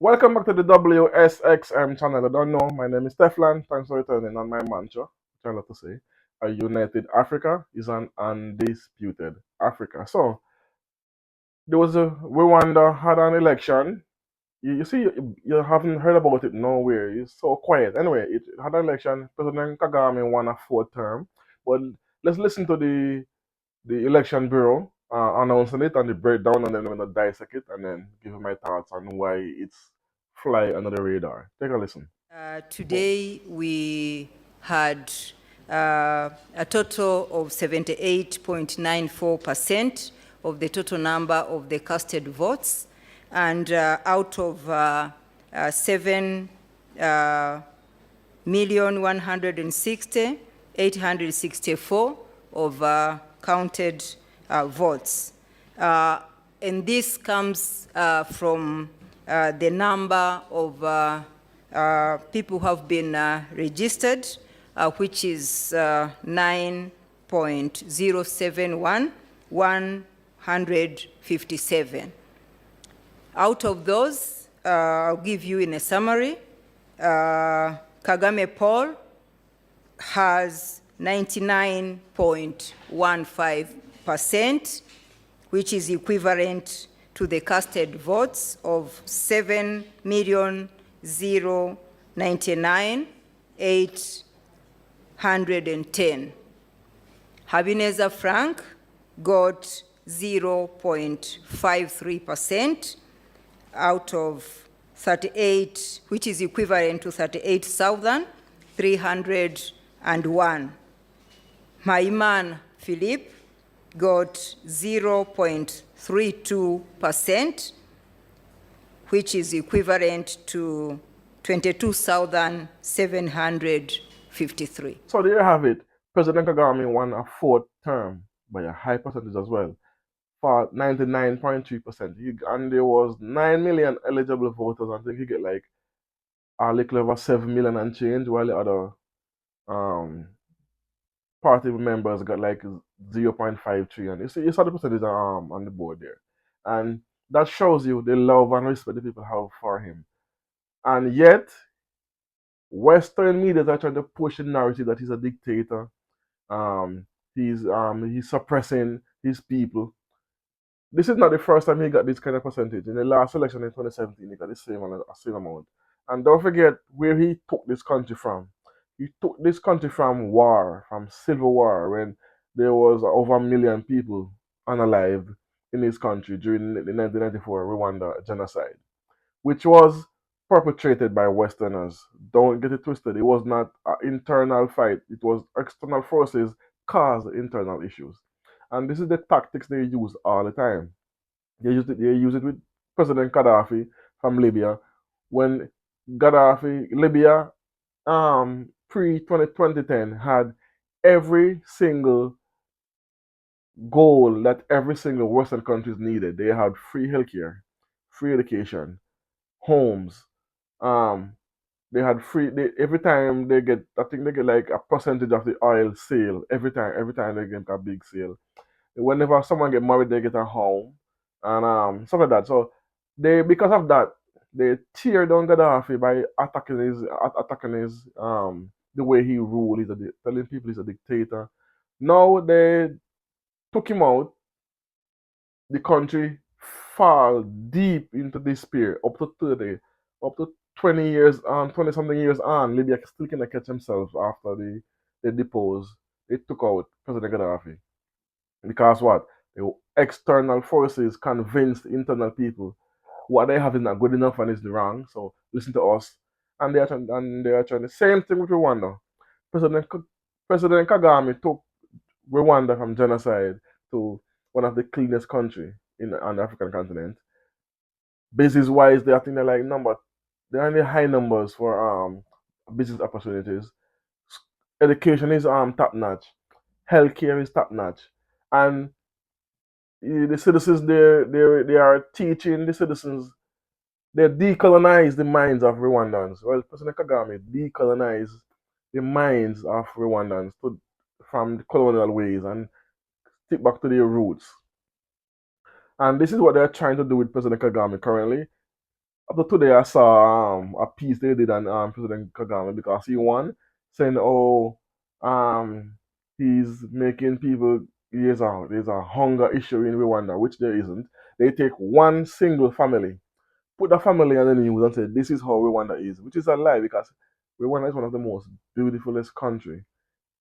Welcome back to the WSXM channel. I don't know, my name is Teflon. Thanks for returning on my mantra, which I love to say. A united Africa is an undisputed Africa. So, there was a Rwanda had an election. You see, you haven't heard about it nowhere. It's so quiet. Anyway, it had an election. President Kagame won a fourth term. But let's listen to the election bureau announcing it and the breakdown, and then I'm gonna dissect it and then give you my thoughts on why it's fly under the radar. Take a listen. Today we had a total of 78.94% of the total number of the casted votes, and out of 7,160,864 of counted votes. And this comes from the number of people who have been registered, which is 9.071,157. Out of those, I'll give you in a summary. Kagame Paul has 99.15%, which is equivalent to the casted votes of 7,099,810. Habineza Frank got 0.53% out of 38, which is equivalent to 38,301. Maiman Philip got 0.32%, which is equivalent to 22,753. So there you have it. President Kagame won a fourth term by a high percentage as well, for 99.3%. And there was 9 million eligible voters. I think he get like a little over 7 million and change, while the other party members got like 0.53. And you saw the percentage on the board there. And that shows you the love and respect the people have for him. And yet, Western media are trying to push the narrative that he's a dictator. He's suppressing his people. This is not the first time he got this kind of percentage. In the last election in 2017, he got the same amount. And don't forget where he took this country from. He took this country from war, from civil war, when there was over a million people unalive in this country during the 1994 Rwanda genocide, which was perpetrated by Westerners. Don't get it twisted. It was not an internal fight. It was external forces caused internal issues. And this is the tactics they use all the time. They use it with President Gaddafi from Libya. When Libya, pre 2010 had every single goal that every single Western countries needed. They had free healthcare, free education, homes. Um, they had every time they get, I think they get like a percentage of the oil sale every time they get a big sale. Whenever someone get married, they get a home and stuff like that. So because of that, they tear down Gaddafi by attacking his the way he ruled. Telling people he's a dictator. Now they took him out. The country fall deep into despair. Up to 30, up to 20 years on, 20 something years on, Libya still cannot catch himself after they depose. They took out President Gaddafi. Because what? The external forces convinced internal people what they have is not good enough and is wrong. So listen to us. And they are trying the same thing with Rwanda. President President Kagame took Rwanda from genocide to one of the cleanest country on the African continent. Business wise, I think they're in the high numbers for business opportunities. Education is top notch. Healthcare is top notch. And the citizens they are teaching the citizens, they decolonize the minds of Rwandans. Well, President Kagame decolonize the minds of Rwandans from the colonial ways and stick back to their roots. And this is what they're trying to do with President Kagame currently. up to today, I saw a piece they did on President Kagame because he won, saying, "Oh, um, he's making people. There's a hunger issue in Rwanda, which there isn't. They take one single family, put the family on the news, and say this is how Rwanda is, which is a lie because Rwanda is one of the most beautifulest country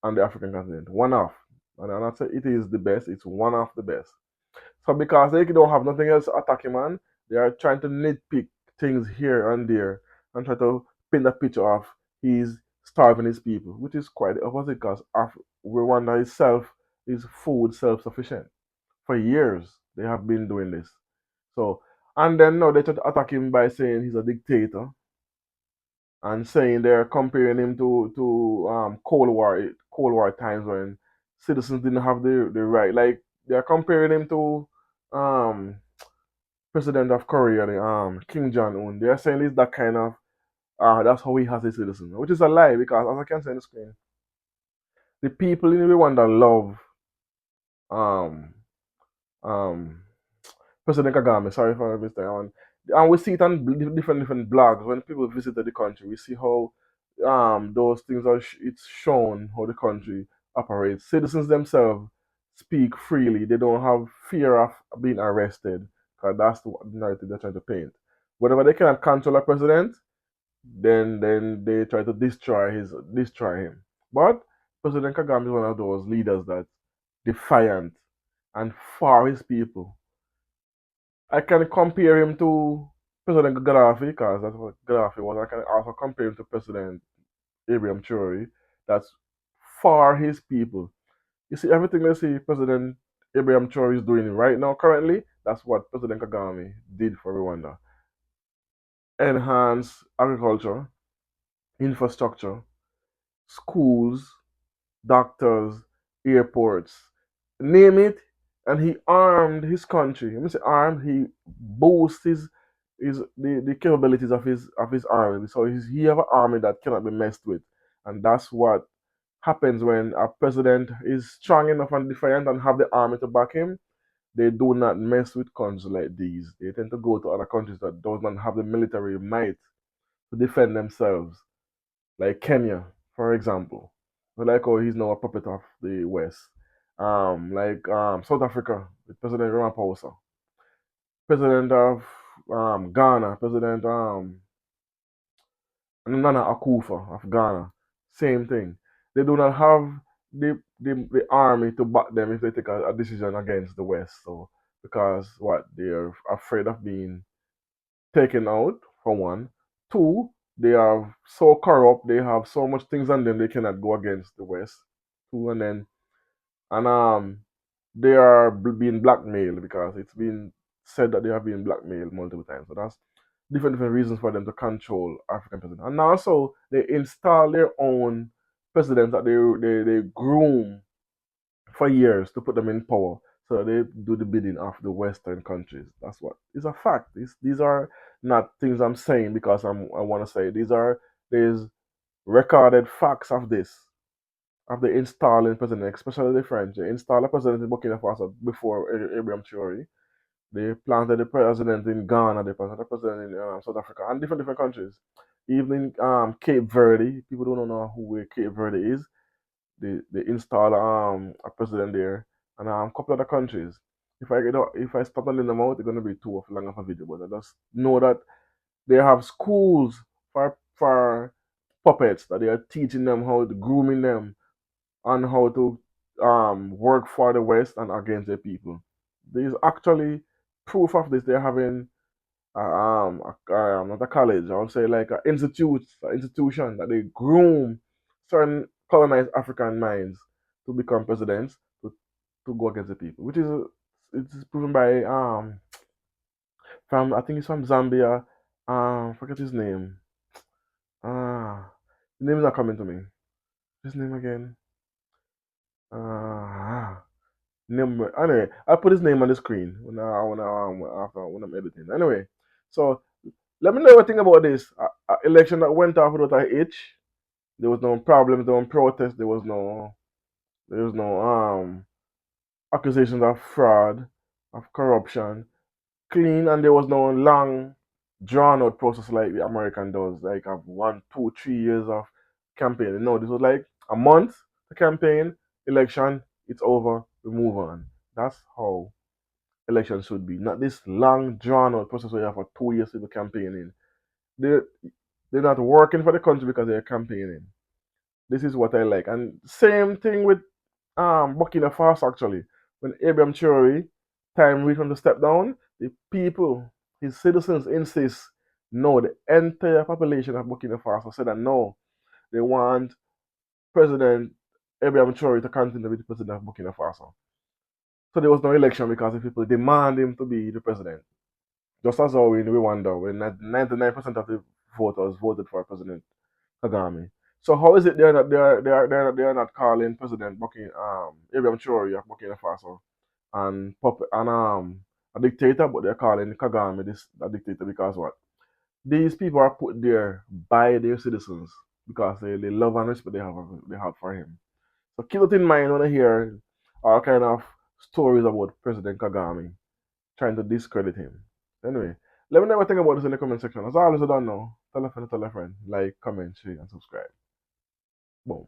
on the African continent. One of, and I'm not say it is the best. It's one of the best. So because they don't have nothing else to attack him on, they are trying to nitpick things here and there and try to paint a picture of he's starving his people, which is quite the opposite because Rwanda itself is food self-sufficient. For years they have been doing this. So and then now they try to attack him by saying he's a dictator and saying they're comparing him to Cold War times when citizens didn't have the right. Like they're comparing him to um president of Korea, the Kim Jong Un. They're saying it's that kind of that's how he has his citizens, which is a lie because as I can see on the screen, the people in Rwanda love um um President Kagame. Sorry for mistake. And we see it on different blogs when people visited the country. We see how those things are. It's shown how the country operates. Citizens themselves speak freely. They don't have fear of being arrested because that's the narrative they're trying to paint. Whenever they cannot control a president, then they try to destroy him. But President Kagame is one of those leaders that defiant and for his people. I can compare him to President Gaddafi because that's what Gaddafi was. I can also compare him to President Abraham Traore. That's for his people. You see, everything they see President Abraham Traore is doing right now, currently, that's what President Kagame did for Rwanda. Enhance agriculture, infrastructure, schools, doctors, airports, name it, and he armed his country. When I say armed, he boasts the capabilities of his army. So he have an army that cannot be messed with, and that's what happens when a president is strong enough and defiant and have the army to back him. They do not mess with countries like these. They tend to go to other countries that does not have the military might to defend themselves, like Kenya, for example. So like how he's now a puppet of the West. Like South Africa with President Ramaphosa, President of Ghana, President Nana Akufa of Ghana, same thing. They do not have the army to back them if they take a decision against the West. So because what they're afraid of being taken out for one. Two, they are so corrupt. They have so much things on them they cannot go against the West. Two, and they are being blackmailed because it's been said that they have been blackmailed multiple times. So that's different reasons for them to control African president. And also they install their own presidents that they groom for years to put them in power. So they do the bidding of the Western countries. That's what is a fact. These are not things I'm saying because I want to say. There's recorded facts of this, of the installing president, especially the French. They installed a president in Burkina Faso before Abraham Traore. They planted the president in Ghana. They planted the president in South Africa and different countries. Even in Cape Verde, people don't know who Cape Verde is. They install a president there and a couple other countries. If I start on them out, it's gonna be too long of a video. But I just know that they have schools for puppets that they are teaching them how to grooming them on how to work for the West and against the people. There's actually proof of this. They're having not a college, I would say like an institution that they groom certain colonized African minds to become presidents to go against the people, which is it's proven by from I think it's from Zambia. Forget his name. The name is not coming to me. His name again. Uh, Anyway, I put his name on the screen when I'm editing. Anyway, so let me know what you think about this election that went off without a hitch. There was no problems, no protest, there was no accusations of fraud, of corruption, clean, and there was no long drawn out process like the American does, like have 1, 2, 3 years of campaigning. No, this was like a month to campaign, election, it's over, we move on. That's how election should be. Not this long drawn out process where you have for 2 years to be campaigning. They're they're not working for the country because they're campaigning. This is what I like. And same thing with Burkina Faso actually. When Abraham Traore time reached him to step down, the people, his citizens insist no, the entire population of Burkina Faso said that no, they want President Abraham Traore to continue to be the president of Burkina Faso. So there was no election because the people demand him to be the president. Just as how in Rwanda, when 99% of the voters voted for President Kagame. So how is it they're not calling President Abraham Traore of Burkina Faso and a dictator, but they're calling Kagame this a dictator because what? These people are put there by their citizens because they love and respect they have for him. So keep it in mind when I hear all kind of stories about President Kagame trying to discredit him. Anyway, let me know what you think about this in the comment section. As always, I don't know. Tell a friend, like, comment, share, and subscribe. Boom.